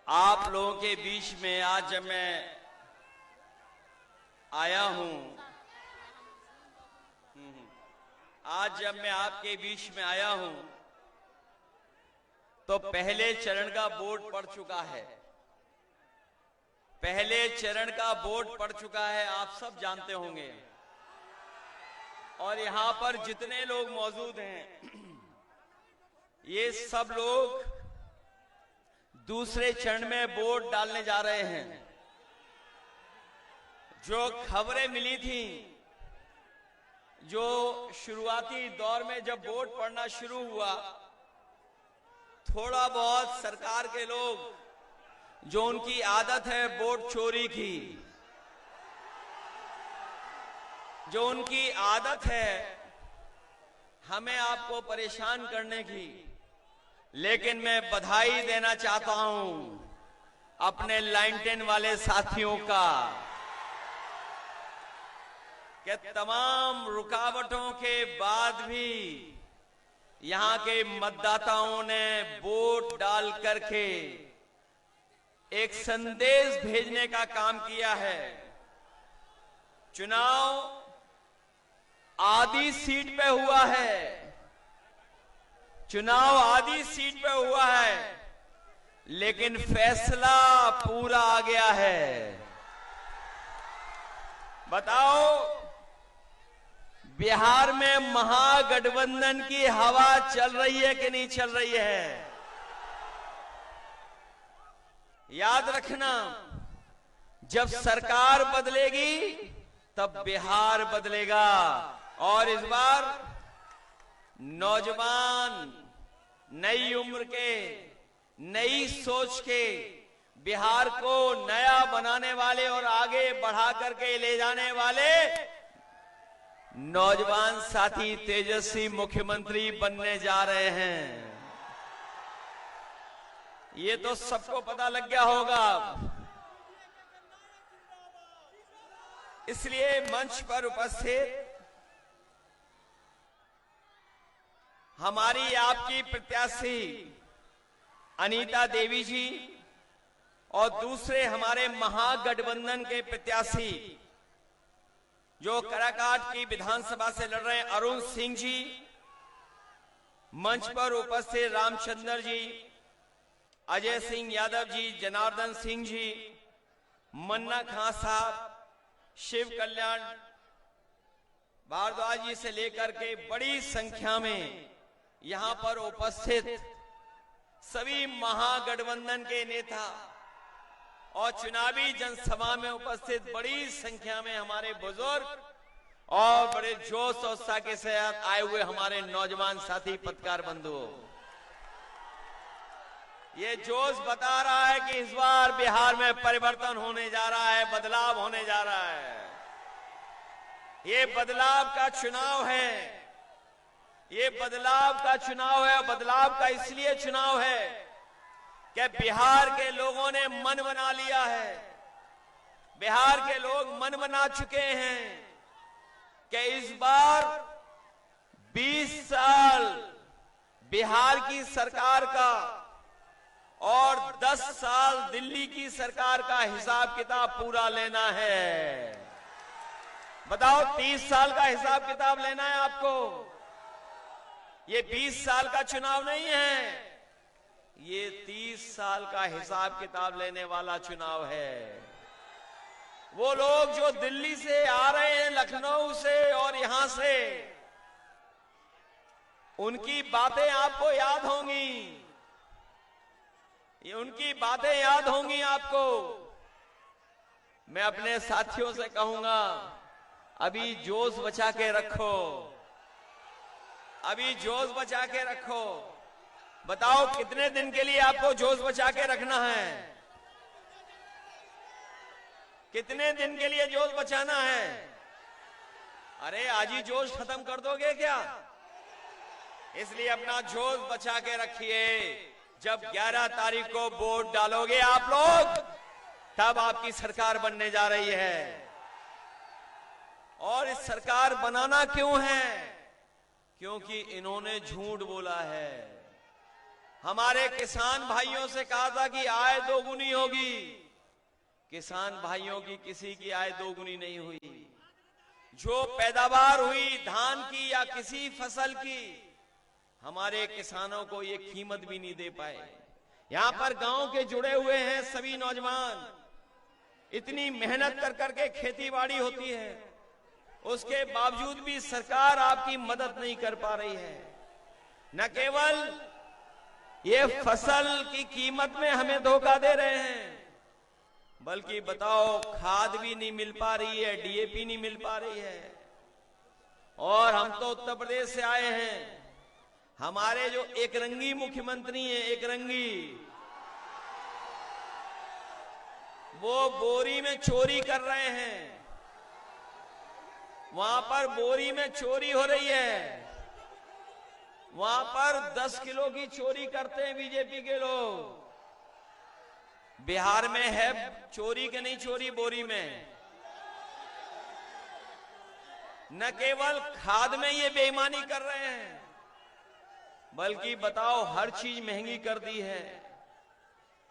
आप लोगों के बीच में आज जब मैं आया हूं, आज जब मैं आपके बीच में आया हूं तो पहले चरण का बोर्ड पड़ चुका है। पहले चरण का बोर्ड पड़ चुका है, आप सब जानते होंगे। और यहां पर जितने लोग मौजूद हैं ये सब लोग दूसरे चरण में वोट डालने जा रहे हैं। जो खबरें मिली थी, जो शुरुआती दौर में जब वोट पड़ना शुरू हुआ, थोड़ा बहुत सरकार के लोग जो उनकी आदत है वोट चोरी की, जो उनकी आदत है हमें आपको परेशान करने की, लेकिन मैं बधाई देना चाहता हूं अपने लाइन 10 वाले साथियों का कि तमाम रुकावटों के बाद भी यहां के मतदाताओं ने वोट डाल करके एक संदेश भेजने का काम किया है। चुनाव आधी सीट पे हुआ है, चुनाव आधी सीट पे हुआ है, लेकिन फैसला पूरा आ गया है। बताओ, बिहार में महागठबंधन की हवा चल रही है कि नहीं चल रही है? याद रखना, जब सरकार बदलेगी तब बिहार बदलेगा। और इस बार नौजवान, नई उम्र के, नई सोच के, बिहार को नया बनाने वाले और आगे बढ़ा करके ले जाने वाले नौजवान साथी तेजस्वी मुख्यमंत्री बनने जा रहे हैं। ये तो सबको पता लग गया होगा। इसलिए मंच पर उपस्थित हमारी आपकी प्रत्याशी अनीता देवी जी और दूसरे हमारे महागठबंधन के प्रत्याशी जो काराकाट की विधानसभा से लड़ रहे हैं अरुण सिंह जी, मंच पर उपस्थित रामचंद्र जी, अजय सिंह यादव जी, जनार्दन सिंह जी, मन्ना खां साहब, शिव कल्याण भारद्वाज जी से लेकर के बड़ी संख्या में यहां पर उपस्थित सभी महागठबंधन के नेता और चुनावी जनसभा में उपस्थित बड़ी संख्या में हमारे बुजुर्ग और बड़े जोश और उत्साह के साथ आए हुए हमारे नौजवान साथी पत्रकार बंधुओं, ये जोश बता रहा है कि इस बार बिहार में परिवर्तन होने जा रहा है, बदलाव होने जा रहा है। ये बदलाव का चुनाव है, ये बदलाव का चुनाव है। बदलाव का इसलिए चुनाव है कि बिहार के लोगों ने मन बना लिया है, बिहार के लोग मन बना चुके हैं कि इस बार 20 साल बिहार की सरकार का और 10 साल दिल्ली की सरकार का हिसाब किताब पूरा लेना है। बताओ, 30 साल का हिसाब किताब लेना है आपको। ये 20 साल का चुनाव नहीं है, ये 30 साल का हिसाब किताब लेने वाला चुनाव है। वो लोग जो दिल्ली से आ रहे हैं, लखनऊ से और यहां से, उनकी बातें आपको याद होंगी, ये उनकी बातें याद होंगी आपको। मैं अपने साथियों से कहूंगा, अभी जोश बचा के रखो, अभी जोश बचा के रखो। बताओ, कितने दिन के लिए आपको जोश बचा के रखना है? कितने दिन के लिए जोश बचाना है? अरे आज ही जोश खत्म कर दोगे क्या? इसलिए अपना जोश बचा के रखिए। जब 11 तारीख को वोट डालोगे आप लोग, तब आपकी सरकार बनने जा रही है। और इस सरकार बनाना क्यों है? क्योंकि इन्होंने झूठ बोला है। हमारे किसान भाइयों से कहा था कि आय दोगुनी होगी। किसान भाइयों की किसी की आय दोगुनी नहीं हुई। जो पैदावार हुई धान की या किसी फसल की, हमारे किसानों को ये कीमत भी नहीं दे पाए। यहां पर गांव के जुड़े हुए हैं सभी नौजवान, इतनी मेहनत कर करके खेती बाड़ी होती है, उसके बावजूद भी सरकार आपकी मदद नहीं कर पा रही है। न केवल ये फसल की कीमत में हमें धोखा दे रहे हैं, बल्कि बताओ खाद भी नहीं मिल पा रही है, डीएपी नहीं मिल पा रही है। और हम तो उत्तर प्रदेश से आए हैं, हमारे जो एक रंगी मुख्यमंत्री हैं, एक रंगी, वो बोरी में चोरी कर रहे हैं। वहां पर बोरी में चोरी हो रही है। वहां पर 10 किलो की चोरी करते हैं बीजेपी के लोग। बिहार में है चोरी के नहीं चोरी बोरी में। न केवल खाद में ये बेईमानी कर रहे हैं, बल्कि बताओ हर चीज महंगी कर दी है।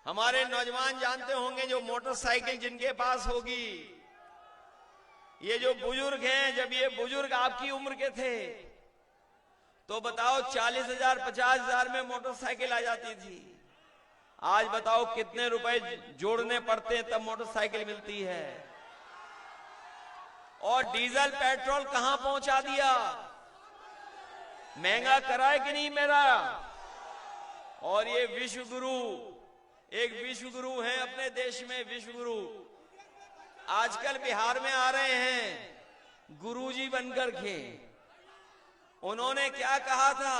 हमारे नौजवान जानते होंगे, जो मोटरसाइकिल जिनके पास होगी, ये जो बुजुर्ग हैं, जब ये बुजुर्ग आपकी उम्र के थे तो बताओ 40,000 50,000 में मोटरसाइकिल आ जाती थी। आज बताओ कितने रुपए जोड़ने पड़ते हैं तब मोटरसाइकिल मिलती है। और डीजल पेट्रोल कहां पहुंचा दिया, महंगा कराए कि नहीं मेरा। और ये विश्व गुरु, एक विश्व गुरु हैं अपने देश में, विश्व गुरु आजकल बिहार में आ रहे हैं गुरुजी बनकर के। उन्होंने क्या कहा था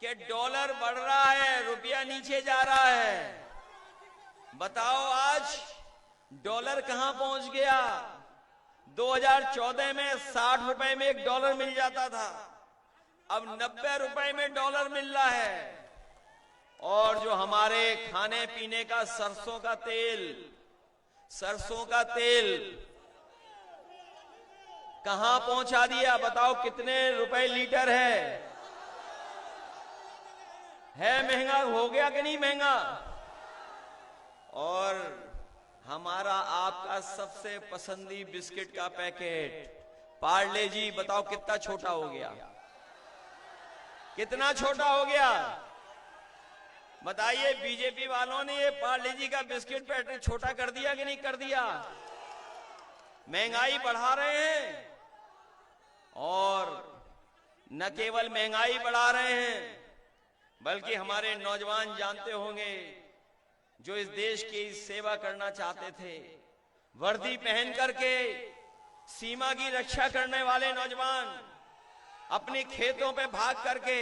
कि डॉलर बढ़ रहा है, रुपया नीचे जा रहा है। बताओ आज डॉलर कहां पहुंच गया। 2014 में 60 रुपए में एक डॉलर मिल जाता था, अब 90 रुपए में डॉलर मिल रहा है। और जो हमारे खाने पीने का सरसों का तेल कहां पहुंचा दिया, बताओ कितने रुपए लीटर है महंगा हो गया कि नहीं महंगा। और हमारा आपका सबसे पसंदी बिस्किट का पैकेट पार्ले जी, बताओ कितना छोटा हो गया, कितना छोटा हो गया। बताइए बीजेपी वालों ने ये पार्ले जी का बिस्किट पैकेट छोटा कर दिया कि नहीं कर दिया। महंगाई बढ़ा रहे हैं, और न केवल महंगाई बढ़ा रहे हैं, बल्कि हमारे नौजवान जानते होंगे जो इस देश की सेवा करना चाहते थे, वर्दी पहन करके सीमा की रक्षा करने वाले नौजवान अपने खेतों पे भाग करके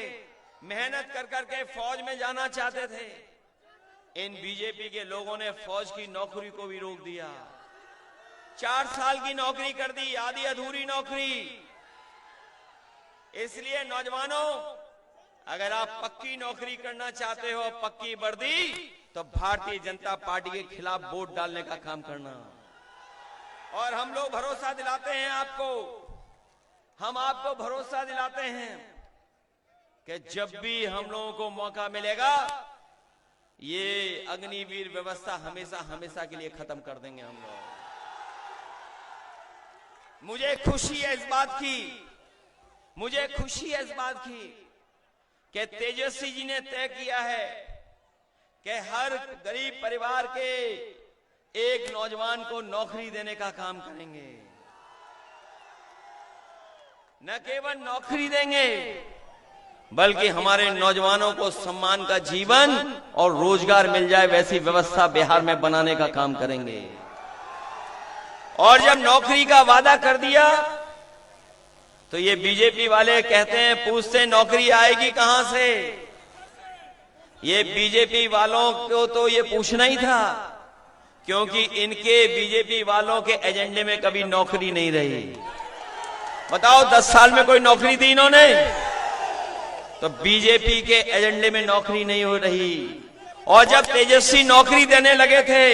मेहनत कर करके फौज में जाना चाहते थे। इन बीजेपी के लोगों ने फौज की नौकरी को भी रोक दिया। 4 साल की नौकरी कर दी, आधी अधूरी नौकरी। इसलिए नौजवानों, अगर आप पक्की नौकरी करना चाहते हो, पक्की वर्दी, तो भारतीय जनता पार्टी के खिलाफ वोट डालने का काम करना। और हम लोग भरोसा दिलाते हैं आपको, हम आपको भरोसा दिलाते हैं कि जब भी हम लोगों को मौका मिलेगा, ये अग्निवीर व्यवस्था हमेशा हमेशा के लिए खत्म कर देंगे हम लोग। मुझे खुशी है इस बात की, मुझे खुशी है इस बात की कि तेजस्वी जी ने तय किया है कि हर गरीब परिवार के एक नौजवान को नौकरी देने का काम करेंगे। न केवल नौकरी देंगे, बल्कि हमारे नौजवानों को सम्मान का जीवन और रोजगार मिल जाए, वैसी व्यवस्था बिहार में बनाने का काम करेंगे। और जब नौकरी का वादा कर दिया तो ये बीजेपी वाले कहते हैं, पूछते नौकरी आएगी कहां से। ये बीजेपी वालों को तो ये पूछना ही था, क्योंकि इनके बीजेपी वालों के एजेंडे में कभी नौकरी नहीं रही। बताओ 10 साल में कोई नौकरी दी इन्होंने? तो बीजेपी के एजेंडे में नौकरी नहीं हो रही। और जब तेजस्वी नौकरी देने लगे थे,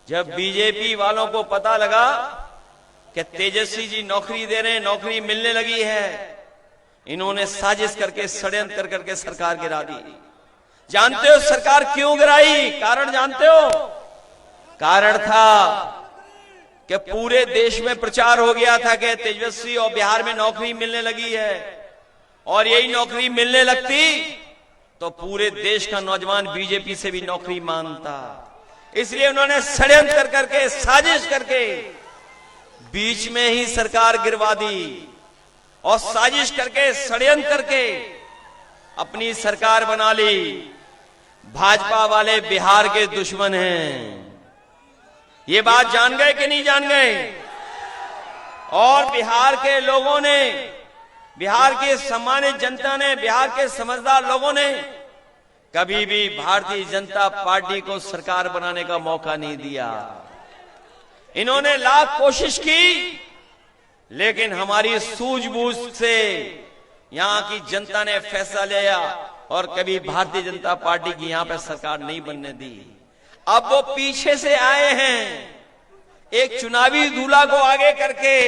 जब बीजेपी वालों को पता लगा कि तेजस्वी जी नौकरी दे रहे हैं, नौकरी मिलने लगी है, इन्होंने साजिश करके षड्यंत्र करके सरकार गिरा दी। जानते हो सरकार क्यों गिराई? कारण जानते हो? कारण था कि पूरे देश में प्रचार हो गया था कि तेजस्वी और बिहार में नौकरी मिलने लगी है, और यही नौकरी मिलने लगती तो पूरे देश का नौजवान बीजेपी से भी नौकरी मांगता। इसलिए उन्होंने षड्यंत्र करके, साजिश करके बीच में ही सरकार गिरवा दी, और साजिश करके, षड्यंत्र करके अपनी सरकार बना ली। भाजपा वाले बिहार के दुश्मन हैं, ये बात जान गए कि नहीं जान गए? और बिहार के लोगों ने, बिहार की सम्मानित जनता ने, बिहार के समझदार लोगों ने कभी भी भारतीय जनता पार्टी को सरकार बनाने का मौका नहीं दिया। इन्होंने लाख कोशिश की, लेकिन हमारी सूझबूझ से यहां की जनता ने फैसला लिया और कभी भारतीय जनता पार्टी की यहां पर सरकार नहीं बनने दी। अब वो पीछे से आए हैं, एक चुनावी दूल्हा को आगे करके,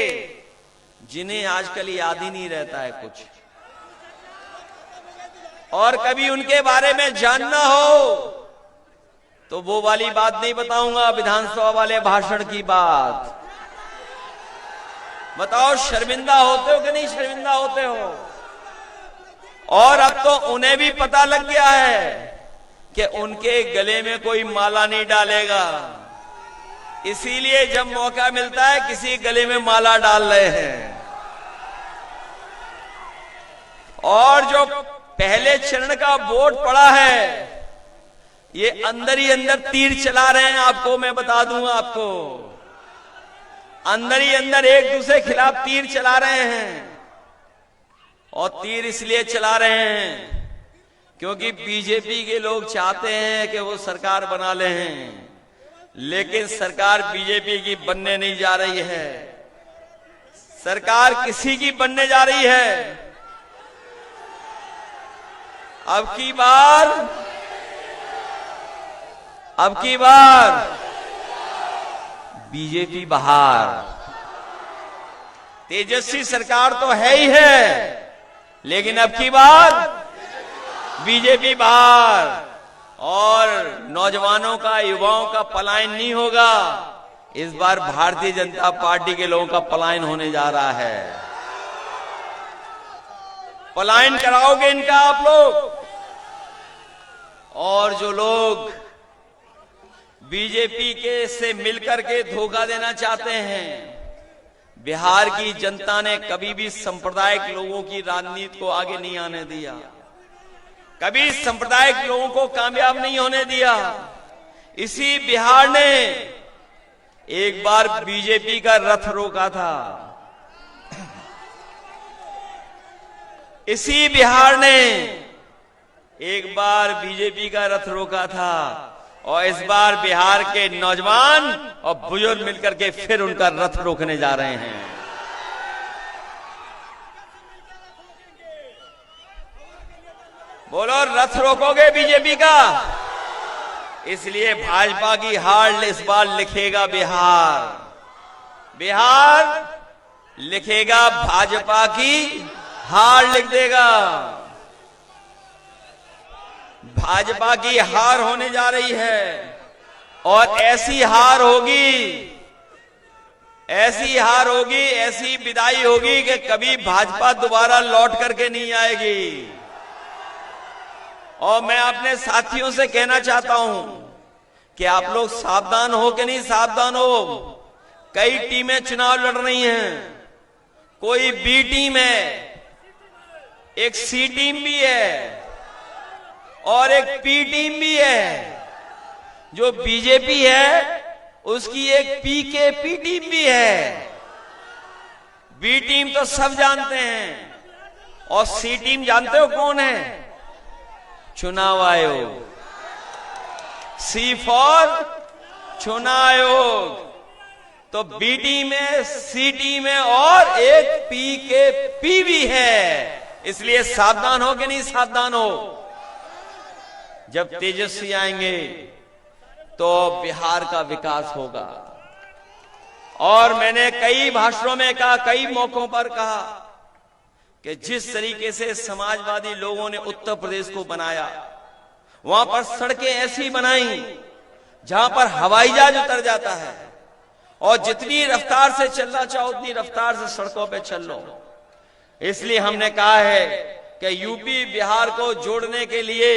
जिन्हें आजकल याद ही नहीं रहता है कुछ, और कभी उनके बारे में जानना हो तो वो वाली बात नहीं बताऊंगा, विधानसभा वाले भाषण की बात। बताओ शर्मिंदा होते हो कि नहीं शर्मिंदा होते हो? और अब तो उन्हें भी पता लग गया है कि उनके गले में कोई माला नहीं डालेगा, इसीलिए जब मौका मिलता है किसी गले में माला डाल रहे हैं। और जो पहले चरण का वोट पड़ा है, ये अंदर ही अंदर तीर चला रहे हैं। आपको मैं बता दूंगा, आपको अंदर ही अंदर एक दूसरे के खिलाफ तीर चला रहे हैं। और तीर इसलिए चला रहे हैं क्योंकि बीजेपी के लोग चाहते हैं कि वो सरकार बना ले हैं, लेकिन सरकार बीजेपी की बनने नहीं जा रही है। सरकार किसी की बनने जा रही है? अब की बार बीजेपी बाहर। तेजस्वी सरकार तो है ही है, लेकिन अब की बार बीजेपी बाहर। और नौजवानों का, युवाओं का पलायन नहीं होगा, इस बार भारतीय जनता पार्टी के लोगों का पलायन होने जा रहा है। पलायन कराओगे इनका आप लोग। और जो लोग बीजेपी के से मिलकर के धोखा देना चाहते हैं, बिहार की जनता ने कभी भी सांप्रदायिक लोगों की राजनीति को आगे नहीं आने दिया, कभी सांप्रदायिक लोगों को कामयाब नहीं होने दिया। इसी बिहार ने एक बार बीजेपी का रथ रोका था, इसी बिहार ने एक बार बीजेपी का रथ रोका था, और इस बार बिहार के नौजवान और बुजुर्ग मिलकर के फिर उनका रथ रोकने जा रहे हैं। बोलो, रथ रोकोगे बीजेपी का? इसलिए भाजपा की हार इस बार लिखेगा बिहार, बिहार लिखेगा भाजपा की हार लिख देगा। भाजपा की हार होने जा रही है, और ऐसी हार होगी, ऐसी हार होगी, ऐसी विदाई होगी कि कभी भाजपा दोबारा लौट करके नहीं आएगी। और मैं अपने साथियों से कहना चाहता हूं कि आप लोग सावधान हो कि नहीं सावधान हो। कई टीमें चुनाव लड़ रही हैं, कोई बी टीम है, एक सी टीम भी है और एक पी टीम भी है। जो बीजेपी है उसकी एक पी के पी टीम भी है। बी टीम तो सब जानते हैं, और सी टीम जानते हो कौन है? चुनाव आयोग। सी फॉर चुनाव आयोग। तो बी टीम है, सी टीम है, और एक पी के पी भी है। इसलिए सावधान हो कि नहीं सावधान हो। जब तेजस्वी आएंगे तो बिहार का विकास होगा। और मैंने कई भाषणों में कहा, कई मौकों पर कहा कि जिस तरीके से समाजवादी लोगों ने उत्तर प्रदेश को बनाया, वहां पर सड़कें ऐसी बनाई जहां पर हवाई जहाज उतर जाता है और जितनी रफ्तार से चलना चाहो उतनी रफ्तार से सड़कों पे चल लो। इसलिए हमने कहा है कि यूपी बिहार को जोड़ने के लिए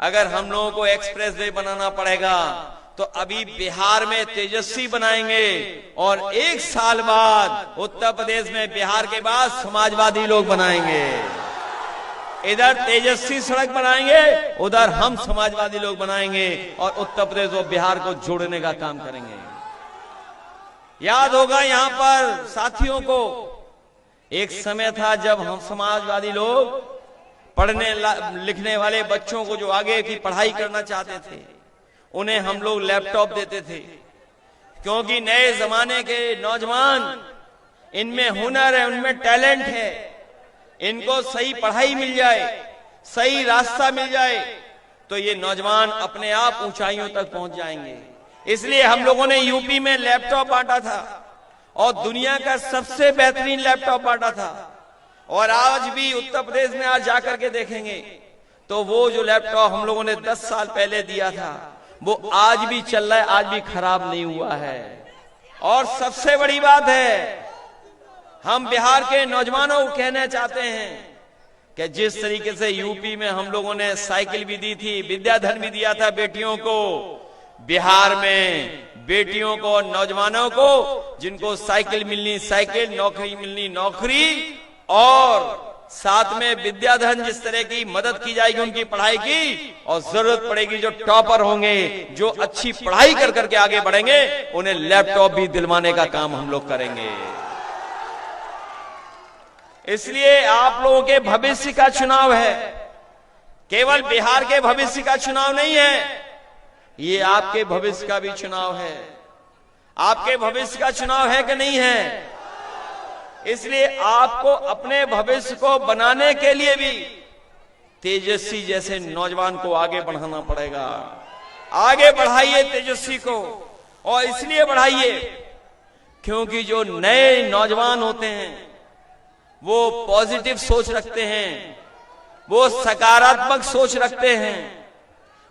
अगर हम लोगों को एक्सप्रेस वे बनाना पड़ेगा तो अभी बिहार में तेजस्वी बनाएंगे और 1 साल बाद उत्तर प्रदेश में बिहार के बाद समाजवादी लोग बनाएंगे। इधर तेजस्वी सड़क बनाएंगे, उधर हम समाजवादी लोग बनाएंगे और उत्तर प्रदेश और बिहार को जोड़ने का काम करेंगे। याद होगा यहां पर साथियों को, एक समय था जब हम समाजवादी लोग पढ़ने लिखने वाले बच्चों को जो आगे की पढ़ाई करना चाहते थे उन्हें हम लोग लैपटॉप देते थे, क्योंकि नए जमाने के नौजवान इनमें हुनर है, उनमें टैलेंट है, इनको सही पढ़ाई मिल जाए, सही रास्ता मिल जाए तो ये नौजवान अपने आप ऊंचाइयों तक पहुंच जाएंगे। इसलिए हम लोगों ने यूपी में लैपटॉप बांटा था और दुनिया का सबसे बेहतरीन लैपटॉप बांटा था। और आज भी उत्तर प्रदेश में आज जाकर के देखेंगे तो वो जो लैपटॉप हम लोगों ने 10 साल पहले दिया था वो आज भी चल रहा है, आज भी खराब नहीं हुआ है। और सबसे बड़ी बात है, हम बिहार के नौजवानों को कहना चाहते हैं कि जिस तरीके से यूपी में हम लोगों ने साइकिल भी दी थी, विद्याधन भी दिया था बेटियों को, बिहार में बेटियों को, नौजवानों को जिनको साइकिल मिलनी साइकिल, नौकरी मिलनी नौकरी और साथ में विद्याधन, जिस तरह की मदद की जाएगी उनकी पढ़ाई की, और जरूरत पड़ेगी जो टॉपर होंगे, जो अच्छी पढ़ाई कर करके आगे बढ़ेंगे, उन्हें लैपटॉप भी दिलवाने का काम हम लोग करेंगे। इसलिए आप लोगों के भविष्य का चुनाव है, केवल बिहार के भविष्य का चुनाव नहीं है, ये आपके भविष्य का भी चुनाव है। आपके भविष्य का चुनाव है कि नहीं है? इसलिए आपको अपने भविष्य को बनाने के लिए भी तेजस्वी जैसे नौजवान को आगे बढ़ाना पड़ेगा। आगे बढ़ाइए तेजस्वी को, और इसलिए बढ़ाइए क्योंकि जो नए नौजवान होते हैं वो पॉजिटिव सोच रखते हैं, वो सकारात्मक सोच रखते हैं,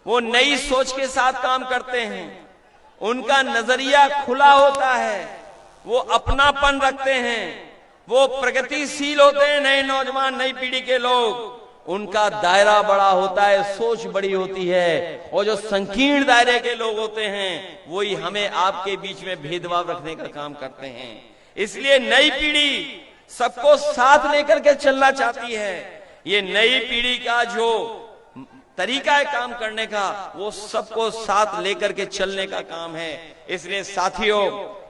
वो नई सोच के साथ काम करते हैं, उनका नजरिया खुला होता है, वो अपनापन रखते हैं, वो प्रगतिशील होते हैं। नए नौजवान, नई पीढ़ी के लोग, उनका दायरा बड़ा होता है, सोच बड़ी होती है। और जो संकीर्ण दायरे के लोग होते हैं वही हमें आपके बीच में भेदभाव रखने का काम करते हैं। इसलिए नई पीढ़ी सबको साथ लेकर के चलना चाहती है। ये नई पीढ़ी का जो तरीका है काम करने का, वो सबको साथ लेकर के चलने का काम है। इसलिए साथियों,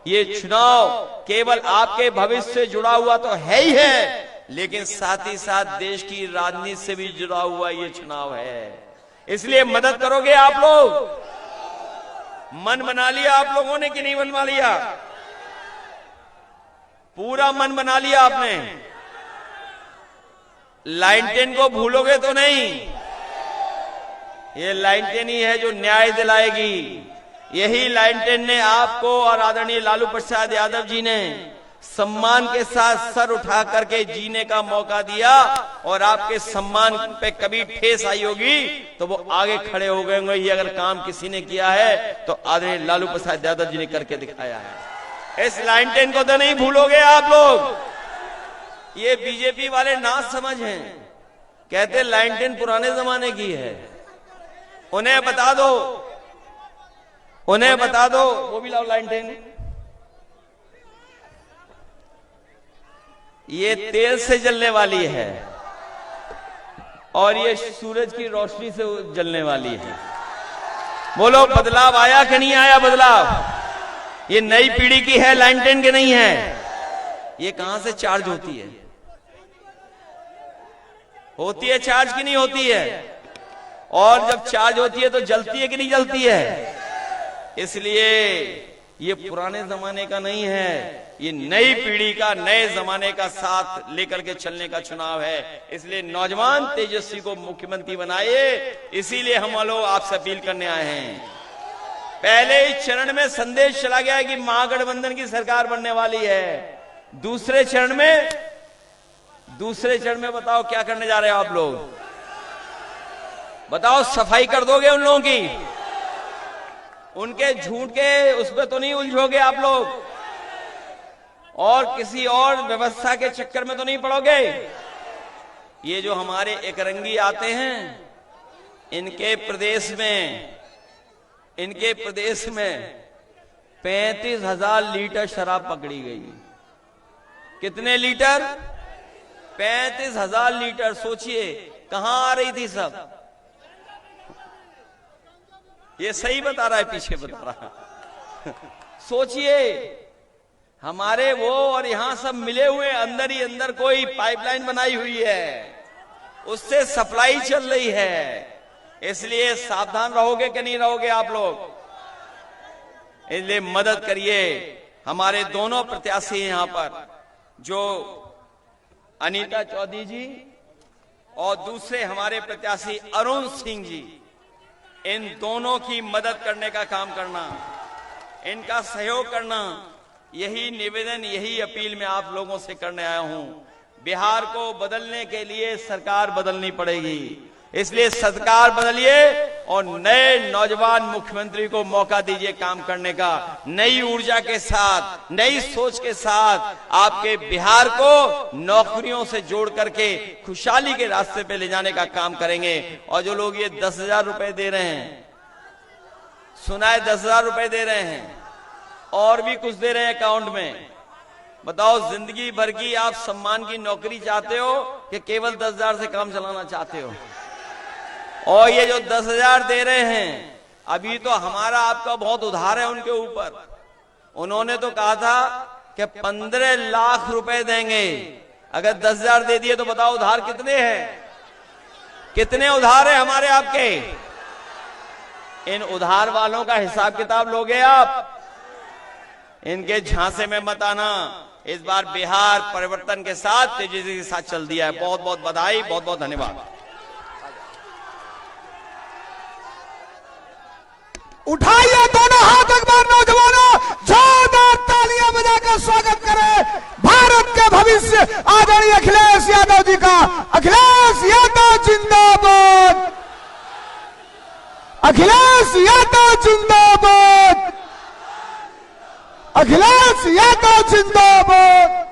ये चुनाव केवल आपके भविष्य से जुड़ा हुआ तो है ही है, लेकिन साथ ही साथ देश की राजनीति से भी जुड़ा हुआ ये चुनाव है। इसलिए मदद करोगे आप लोग? मन बना लिया आप लोगों ने कि नहीं बनवा लिया? पूरा मन बना लिया आपने? लाइन 10 को भूलोगे तो नहीं? ये लाइन 10 ही है जो न्याय दिलाएगी। यही लाइन 10 ने आपको और आदरणीय लालू प्रसाद यादव जी ने सम्मान के साथ सर उठा करके जीने का मौका दिया, और आपके सम्मान पे कभी ठेस आई होगी तो वो आगे खड़े हो गए होंगे। ये अगर काम किसी ने किया है तो आदरणीय लालू प्रसाद यादव जी ने करके दिखाया है। इस लाइन 10 को तो नहीं भूलोगे आप लोग। ये बीजेपी वाले ना समझ हैं, कहते लाइन 10 पुराने जमाने की है। उन्हें बता दो, उन्हें बता दो, वो भी लाओ लाइन 10। ये तेल से जलने वाली है और ये सूरज की रोशनी से जलने वाली है। बोलो बदलाव आया कि नहीं आया बदलाव? ये नई पीढ़ी की है, लाइन 10 की नहीं है। ये कहां से चार्ज होती है? होती है चार्ज की नहीं होती है? और जब चार्ज होती है तो जलती है कि नहीं जलती है? इसलिए ये पुराने जमाने का नहीं है, ये नई पीढ़ी का, नए जमाने का साथ लेकर के चलने का चुनाव है। इसलिए नौजवान तेजस्वी को मुख्यमंत्री बनाइए। इसीलिए हम लोग आपसे अपील करने आए हैं। पहले इस चरण में संदेश चला गया है कि महागठबंधन की सरकार बनने वाली है। दूसरे चरण में बताओ क्या करने जा रहे हो आप लोग? बताओ सफाई कर दोगे उन लोगों की? उनके झूठ के उस पर तो नहीं उलझोगे आप लोग? और किसी और व्यवस्था के चक्कर में तो नहीं पड़ोगे? ये जो हमारे एकरंगी आते हैं, इनके प्रदेश में 35,000 लीटर शराब पकड़ी गई। कितने लीटर? 35,000 लीटर। सोचिए कहां आ रही थी सब? ये सही बता रहा है, पीछे बता रहा। सोचिए हमारे वो और यहां सब मिले हुए, अंदर ही अंदर कोई पाइपलाइन बनाई हुई है, उससे सप्लाई चल रही है। इसलिए सावधान रहोगे कि नहीं रहोगे आप लोग? इसलिए मदद करिए। हमारे दोनों प्रत्याशी यहां पर, जो अनीता चौधरी जी और दूसरे हमारे प्रत्याशी अरुण सिंह जी, इन दोनों की मदद करने का काम करना, इनका सहयोग करना, यही निवेदन, यही अपील मैं आप लोगों से करने आया हूं। बिहार को बदलने के लिए सरकार बदलनी पड़ेगी। इसलिए सरकार बदलिए और नए नौजवान मुख्यमंत्री को मौका दीजिए काम करने का। नई ऊर्जा के साथ, नई सोच के साथ आपके बिहार को नौकरियों से जोड़ करके खुशहाली के रास्ते पे ले जाने का काम करेंगे। और जो लोग ये 10,000 रुपए दे रहे हैं, सुना है 10,000 रुपए दे रहे हैं, और भी कुछ दे रहे हैं अकाउंट में। बताओ जिंदगी भर की आप सम्मान की नौकरी चाहते हो कि केवल 10,000 से काम चलाना चाहते हो? और ये जो 10,000 दे रहे हैं, अभी तो हमारा आपका बहुत उधार है उनके ऊपर। उन्होंने तो कहा था कि 15 लाख रुपए देंगे। अगर 10,000 दे दिए तो बताओ उधार कितने हैं? कितने उधार है हमारे आपके? इन उधार वालों का हिसाब किताब लोगे आप? इनके झांसे में मत आना। इस बार बिहार परिवर्तन के साथ, तेजी के साथ चल दिया है। बहुत बहुत बधाई, बहुत बहुत धन्यवाद। उठाइए दोनों हाथ एक बार नौजवानों, जोरदार तालियां बजाकर स्वागत करें भारत के भविष्य आदरणीय अखिलेश यादव जी का। अखिलेश यादव जिंदाबाद, अखिलेश यादव जिंदाबाद, अखिलेश यादव जिंदाबाद।